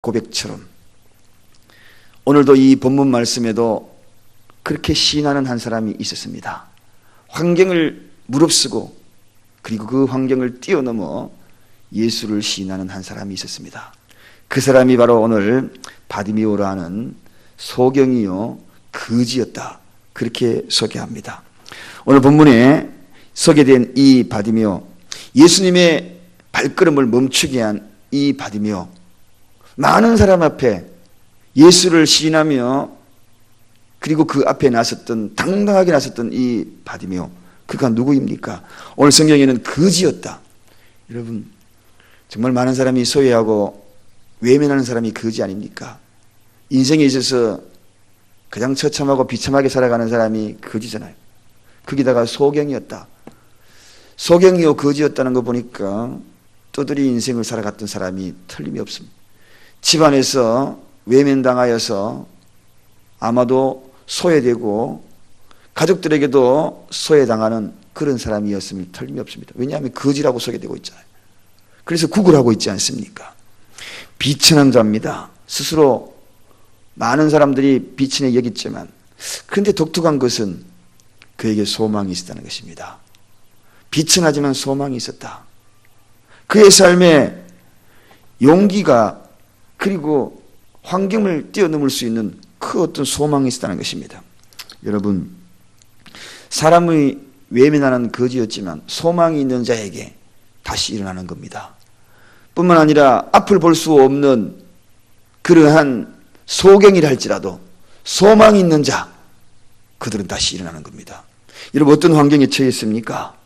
고백처럼 오늘도 이 본문 말씀에도 그렇게 시인하는 한 사람이 있었습니다. 환경을 무릅쓰고 그리고 그 환경을 뛰어넘어 예수를 시인하는 한 사람이 있었습니다. 그 사람이 바로 오늘 바디메오라 하는 소경이요 거지였다, 그렇게 소개합니다. 오늘 본문에 소개된 이 바디메오, 예수님의 발걸음을 멈추게 한 이 바디메오, 많은 사람 앞에 예수를 시인하며 그리고 그 앞에 나섰던, 당당하게 나섰던 이 바디메오, 그가 누구입니까? 오늘 성경에는 거지였다. 여러분, 정말 많은 사람이 소외하고 외면하는 사람이 거지 아닙니까? 인생에 있어서 가장 처참하고 비참하게 살아가는 사람이 거지잖아요. 거기다가 소경이었다. 소경이요 거지였다는 거 보니까 떠들이 인생을 살아갔던 사람이 틀림이 없습니다. 집안에서 외면당하여서 아마도 소외되고 가족들에게도 소외당하는 그런 사람이었으면 틀림이 없습니다. 왜냐하면 거지라고 소개되고 있잖아요. 그래서 구걸하고 있지 않습니까? 비천한 자입니다. 스스로 많은 사람들이 비천에 여겼지만, 그런데 독특한 것은 그에게 소망이 있었다는 것입니다. 비천하지만 소망이 있었다. 그의 삶에 용기가 그리고 환경을 뛰어넘을 수 있는 그 어떤 소망이 있었다는 것입니다. 여러분, 사람의 외면하는 거지였지만 소망이 있는 자에게 다시 일어나는 겁니다. 뿐만 아니라 앞을 볼 수 없는 그러한 소경이라 할지라도 소망이 있는 자, 그들은 다시 일어나는 겁니다. 여러분, 어떤 환경에 처해 있습니까?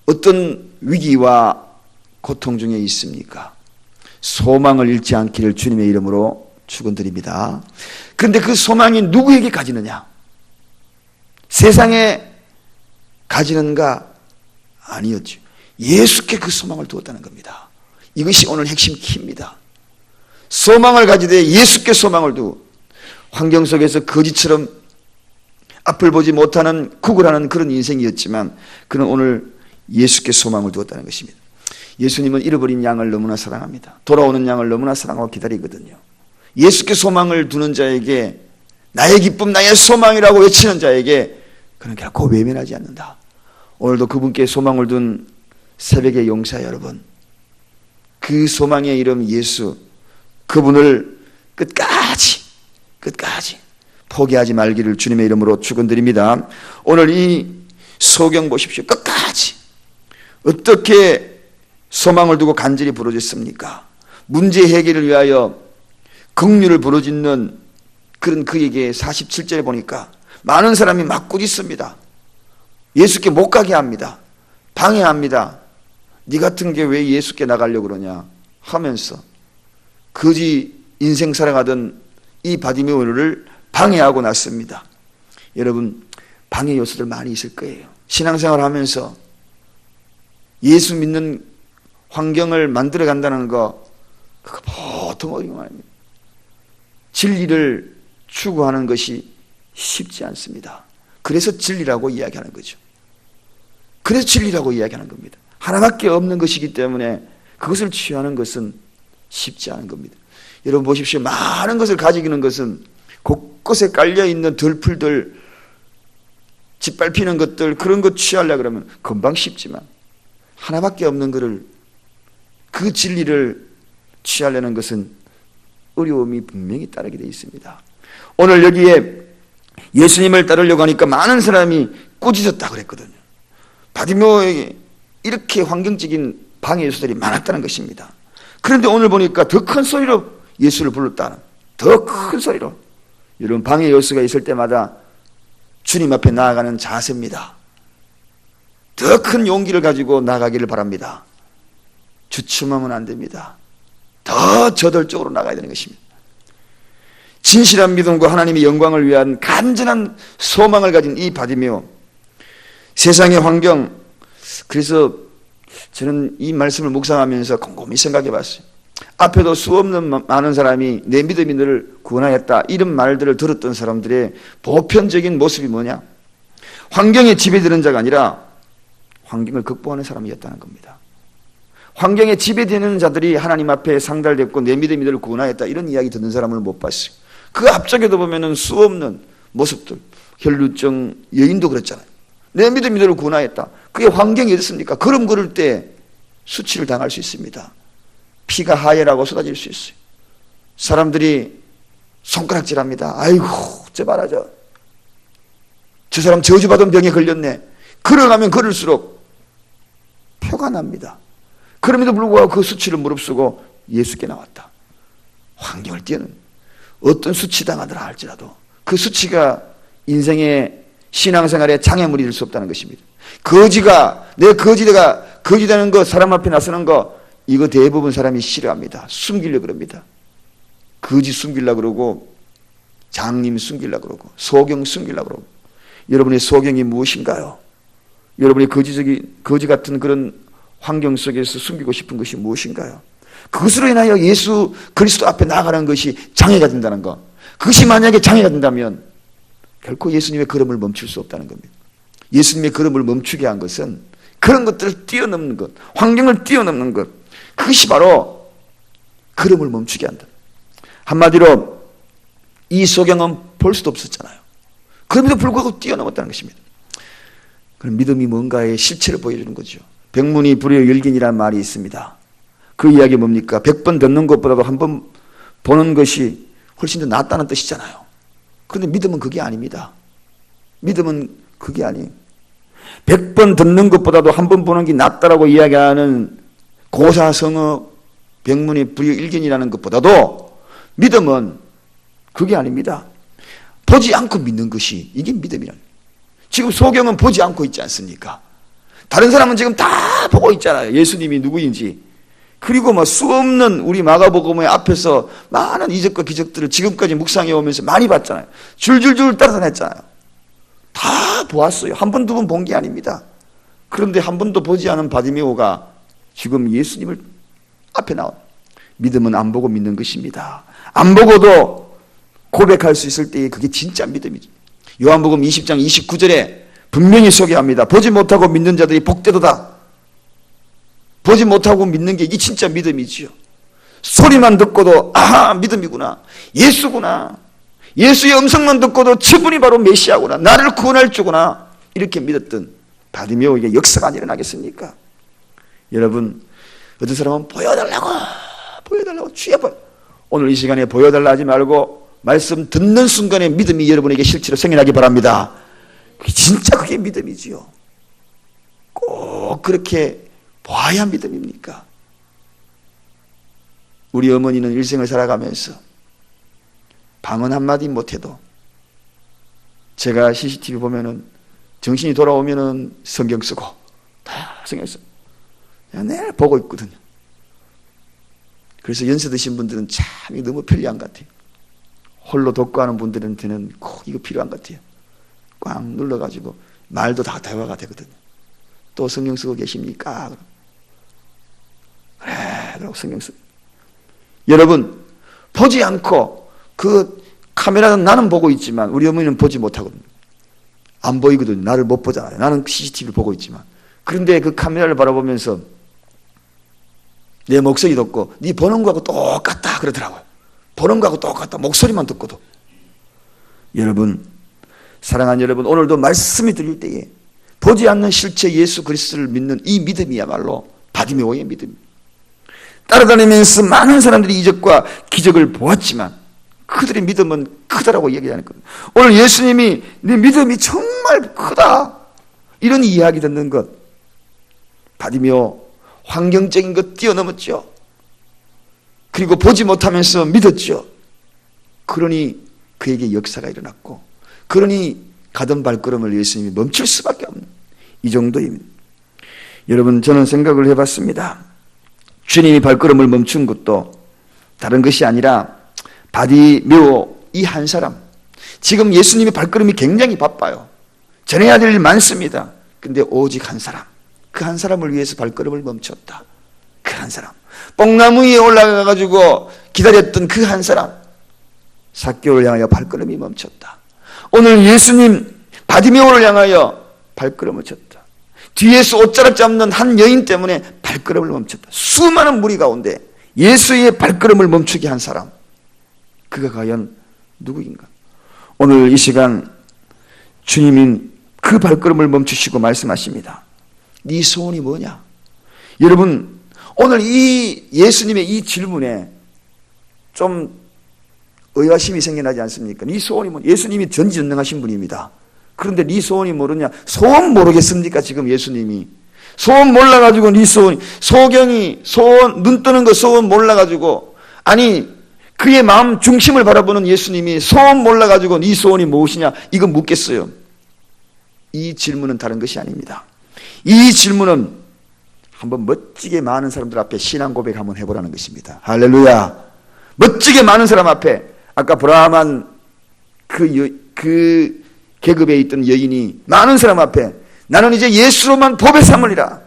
어떤 위기와 고통 중에 있습니까? 소망을 잃지 않기를 주님의 이름으로 축원드립니다. 그런데 그 소망이 누구에게 가지느냐? 세상에 가지는가? 아니었죠. 예수께 그 소망을 두었다는 겁니다. 이것이 오늘 핵심 키입니다. 소망을 가지되 예수께 소망을 두고 환경 속에서 거지처럼 앞을 보지 못하는 구걸하는 그런 인생이었지만 그는 오늘 예수께 소망을 두었다는 것입니다. 예수님은 잃어버린 양을 너무나 사랑합니다. 돌아오는 양을 너무나 사랑하고 기다리거든요. 예수께 소망을 두는 자에게, 나의 기쁨, 나의 소망이라고 외치는 자에게 그는 결코 외면하지 않는다. 오늘도 그분께 소망을 둔 새벽의 용사 여러분, 그 소망의 이름 예수, 그분을 끝까지 포기하지 말기를 주님의 이름으로 축원드립니다. 오늘 이 소경 보십시오. 끝까지 어떻게 소망을 두고 간절히 부르짖습니까? 문제 해결을 위하여 긍휼을 부르짖는 그런 그에게 47절에 보니까 많은 사람이 막 꾸짖습니다. 예수께 못 가게 합니다. 방해합니다. 네 같은 게 왜 예수께 나가려고 그러냐 하면서 거지 인생 살아가던 이 바디메오를 방해하고 났습니다. 여러분, 방해 요소들 많이 있을 거예요. 신앙생활 하면서 예수 믿는 환경을 만들어 간다는 거, 그거 보통 어려운 거 아닙니다. 진리를 추구하는 것이 쉽지 않습니다. 그래서 진리라고 이야기하는 거죠. 그래서 진리라고 이야기하는 겁니다. 하나밖에 없는 것이기 때문에 그것을 취하는 것은 쉽지 않은 겁니다. 여러분 보십시오. 많은 것을 가지기는 것은 곳곳에 깔려있는 덜풀들, 짓밟히는 것들, 그런 것 취하려고 그러면 금방 쉽지만 하나밖에 없는 것을, 그 진리를 취하려는 것은 어려움이 분명히 따르게 되어 있습니다. 오늘 여기에 예수님을 따르려고 하니까 많은 사람이 꾸짖었다고 그랬거든요. 바디메오에게 이렇게 환경적인 방해 요소들이 많았다는 것입니다. 그런데 오늘 보니까 더 큰 소리로 예수를 불렀다는, 더 큰 소리로. 여러분, 방해 요소가 있을 때마다 주님 앞에 나아가는 자세입니다. 더 큰 용기를 가지고 나아가기를 바랍니다. 주춤하면 안 됩니다. 더 저돌적으로 나가야 되는 것입니다. 진실한 믿음과 하나님의 영광을 위한 간절한 소망을 가진 이 바디메오, 세상의 환경, 그래서 저는 이 말씀을 묵상하면서 곰곰이 생각해 봤어요. 앞에도 수없는 많은 사람이 내 믿음이 너를 구원하였다, 이런 말들을 들었던 사람들의 보편적인 모습이 뭐냐? 환경에 지배되는 자가 아니라 환경을 극복하는 사람이었다는 겁니다. 환경에 지배되는 자들이 하나님 앞에 상달됐고 내 믿음이 너를 구원하였다 이런 이야기 듣는 사람을 못 봤어요. 그 앞쪽에도 보면은 수없는 모습들, 혈루증 여인도 그랬잖아요. 내 믿음이 너를 구원하였다. 그게 환경이 어떻습니까? 걸음 걸을 때 수치를 당할 수 있습니다. 피가 하얘라고 쏟아질 수 있어요. 사람들이 손가락질합니다. 아이고 저 봐라 저 사람 저주받은 병에 걸렸네. 걸어가면 걸을수록 표가 납니다. 그럼에도 불구하고 그 수치를 무릅쓰고 예수께 나왔다. 환경을 뛰어넘는 어떤 수치 당하더라 할지라도 그 수치가 인생의 신앙생활에 장애물이 될 수 없다는 것입니다. 내가 거지되는 거, 사람 앞에 나서는 거, 이거 대부분 사람이 싫어합니다. 숨기려고 그럽니다. 거지 숨기려고 그러고 장님 숨기려고 그러고 소경 숨기려고 그러고. 여러분의 소경이 무엇인가요? 여러분의 거지 같은 그런 환경 속에서 숨기고 싶은 것이 무엇인가요? 그것으로 인하여 예수 그리스도 앞에 나아가는 것이 장애가 된다는 것. 그것이 만약에 장애가 된다면 결코 예수님의 걸음을 멈출 수 없다는 겁니다. 예수님의 걸음을 멈추게 한 것은 그런 것들을 뛰어넘는 것, 환경을 뛰어넘는 것, 그것이 바로 걸음을 멈추게 한다. 한마디로 이 소경은 볼 수도 없었잖아요. 그럼에도 불구하고 뛰어넘었다는 것입니다. 그럼 믿음이 뭔가의 실체를 보여주는 거죠. 백문이 불여일견이라는 말이 있습니다. 그 이야기 뭡니까? 100번 듣는 것보다도 한 번 보는 것이 훨씬 더 낫다는 뜻이잖아요. 그런데 믿음은 그게 아닙니다. 믿음은 그게 아니에요. 100번 듣는 것보다도 한 번 보는 게 낫다라고 이야기하는 고사성어 백문이 불여일견이라는 것보다도 믿음은 그게 아닙니다. 보지 않고 믿는 것이 이게 믿음이라는 거예요. 지금 소경은 보지 않고 있지 않습니까? 다른 사람은 지금 다 보고 있잖아요. 예수님이 누구인지. 그리고 수없는 우리 마가복음의 앞에서 많은 이적과 기적들을 지금까지 묵상해 오면서 많이 봤잖아요. 줄줄줄 따라다녔잖아요. 다 보았어요. 한 번, 두 번 본 게 아닙니다. 그런데 한 번도 보지 않은 바디메오가 지금 예수님을 앞에 나와. 믿음은 안 보고 믿는 것입니다. 안 보고도 고백할 수 있을 때에 그게 진짜 믿음이죠. 요한복음 20장 29절에 분명히 소개합니다. 보지 못하고 믿는 자들이 복되도다. 보지 못하고 믿는 게 이게 진짜 믿음이지요. 소리만 듣고도 아하 믿음이구나. 예수구나. 예수의 음성만 듣고도 저분이 바로 메시아구나. 나를 구원할 주구나. 이렇게 믿었던 바디메오에게 역사가 안 일어나겠습니까? 여러분 어떤 사람은 보여달라고 주여 보여. 오늘 이 시간에 보여달라 하지 말고 말씀 듣는 순간에 믿음이 여러분에게 실제로 생겨나기 바랍니다. 진짜 그게 믿음이지요. 꼭 그렇게 봐야 믿음입니까? 우리 어머니는 일생을 살아가면서 방언 한마디 못해도 제가 CCTV 보면은 정신이 돌아오면은 성경 쓰고 다 성경 쓰고 내일 보고 있거든요. 그래서 연세 드신 분들은 참 너무 편리한 것 같아요. 홀로 독거하는 분들한테는 꼭 이거 필요한 것 같아요. 꽉 눌러가지고 말도 다 대화가 되거든요. 또 성경 쓰고 계십니까? 그래, 그러고 성경 쓰고. 여러분, 보지 않고 그 카메라는 나는 보고 있지만 우리 어머니는 보지 못하거든요. 안 보이거든요. 나를 못 보잖아요. 나는 CCTV를 보고 있지만. 그런데 그 카메라를 바라보면서 내 목소리 듣고 네 보는 거하고 똑같다 그러더라고요. 보는 거하고 똑같다. 목소리만 듣고도. 여러분, 사랑하는 여러분, 오늘도 말씀이 들릴 때에 보지 않는 실체 예수 그리스도를 믿는 이 믿음이야말로 바디메오의 믿음. 따라다니면서 많은 사람들이 이적과 기적을 보았지만 그들의 믿음은 크다라고 얘기하는 겁니다. 오늘 예수님이 네 믿음이 정말 크다 이런 이야기 듣는 것, 바디메오 환경적인 것 뛰어넘었죠. 그리고 보지 못하면서 믿었죠. 그러니 그에게 역사가 일어났고, 그러니 가던 발걸음을 예수님이 멈출 수밖에 없는 이 정도입니다. 여러분, 저는 생각을 해봤습니다. 주님이 발걸음을 멈춘 것도 다른 것이 아니라 바디메오 이 한 사람, 지금 예수님의 발걸음이 굉장히 바빠요. 전해야 될 일 많습니다. 근데 오직 한 사람, 그 한 사람을 위해서 발걸음을 멈췄다. 그 한 사람, 뽕나무 위에 올라가가지고 기다렸던 그 한 사람, 삭개오를 향하여 발걸음이 멈췄다. 오늘 예수님 바디메오를 향하여 발걸음을 쳤다. 뒤에서 옷자락 잡는 한 여인 때문에 발걸음을 멈췄다. 수많은 무리 가운데 예수의 발걸음을 멈추게 한 사람, 그가 과연 누구인가? 오늘 이 시간 주님이 그 발걸음을 멈추시고 말씀하십니다. 네 소원이 뭐냐? 여러분, 오늘 이 예수님의 이 질문에 좀 의아심이 생겨나지 않습니까? 네 소원이 뭐냐? 예수님이 전지전능하신 분입니다. 그런데 네 소원이 뭐냐? 소원 모르겠습니까? 지금 예수님이 소원 몰라가지고 네 소원, 소경이 소원, 눈 뜨는 거 소원 몰라가지고, 아니 그의 마음 중심을 바라보는 예수님이 소원 몰라가지고 네 소원이 무엇이냐? 이거 묻겠어요. 이 질문은 다른 것이 아닙니다. 이 질문은 한번 멋지게 많은 사람들 앞에 신앙 고백 한번 해보라는 것입니다. 할렐루야. 멋지게 많은 사람 앞에, 아까 브라함한 그 계급에 있던 여인이 많은 사람 앞에 나는 이제 예수로만 법에 삼으리라,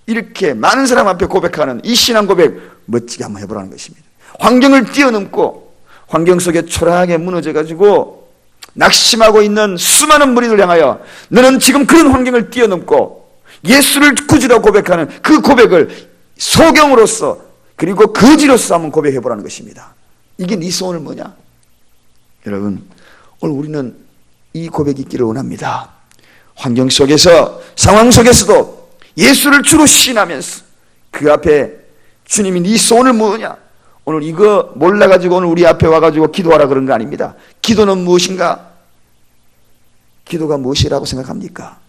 이렇게 많은 사람 앞에 고백하는 이 신앙 고백 멋지게 한번 해보라는 것입니다. 환경을 뛰어넘고 환경 속에 초라하게 무너져가지고 낙심하고 있는 수많은 무리를 향하여 너는 지금 그런 환경을 뛰어넘고 예수를 구주라고 고백하는 그 고백을 소경으로서 그리고 거지로서 한번 고백해보라는 것입니다. 이게 네 소원은 뭐냐? 여러분, 오늘 우리는 이 고백이 있기를 원합니다. 환경 속에서, 상황 속에서도 예수를 주로 신하면서 그 앞에 주님이 네 소원을 뭐냐? 오늘 이거 몰라가지고 오늘 우리 앞에 와가지고 기도하라 그런 거 아닙니다. 기도는 무엇인가? 기도가 무엇이라고 생각합니까?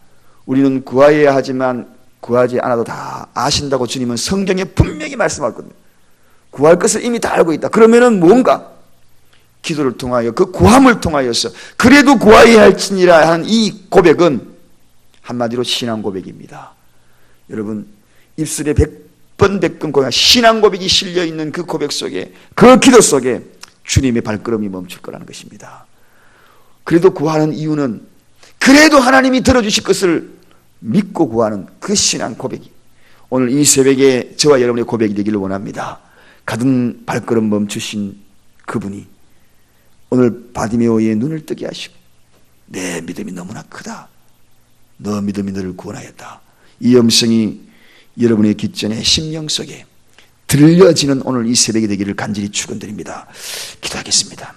우리는 구하여야 하지만 구하지 않아도 다 아신다고 주님은 성경에 분명히 말씀하거든요. 구할 것을 이미 다 알고 있다. 그러면은 뭔가? 기도를 통하여, 그 구함을 통하여서 그래도 구하여야 할지니라 하는 이 고백은 한마디로 신앙 고백입니다. 여러분, 입술에 100번 100건 고백, 신앙 고백이 실려있는 그 고백 속에, 그 기도 속에 주님의 발걸음이 멈출 거라는 것입니다. 그래도 구하는 이유는 그래도 하나님이 들어주실 것을 믿고 구하는 그 신앙 고백이 오늘 이 새벽에 저와 여러분의 고백이 되기를 원합니다. 가든 발걸음 멈추신 그분이 오늘 바디메오의 눈을 뜨게 하시고, 내 믿음이 너무나 크다, 너 믿음이 너를 구원하였다, 이 음성이 여러분의 귓전에 심령 속에 들려지는 오늘 이 새벽이 되기를 간절히 축원드립니다. 기도하겠습니다.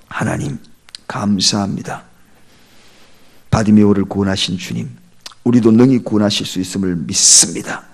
하나님 감사합니다. 바디메오를 구원하신 주님, 우리도 능히 구원하실 수 있음을 믿습니다.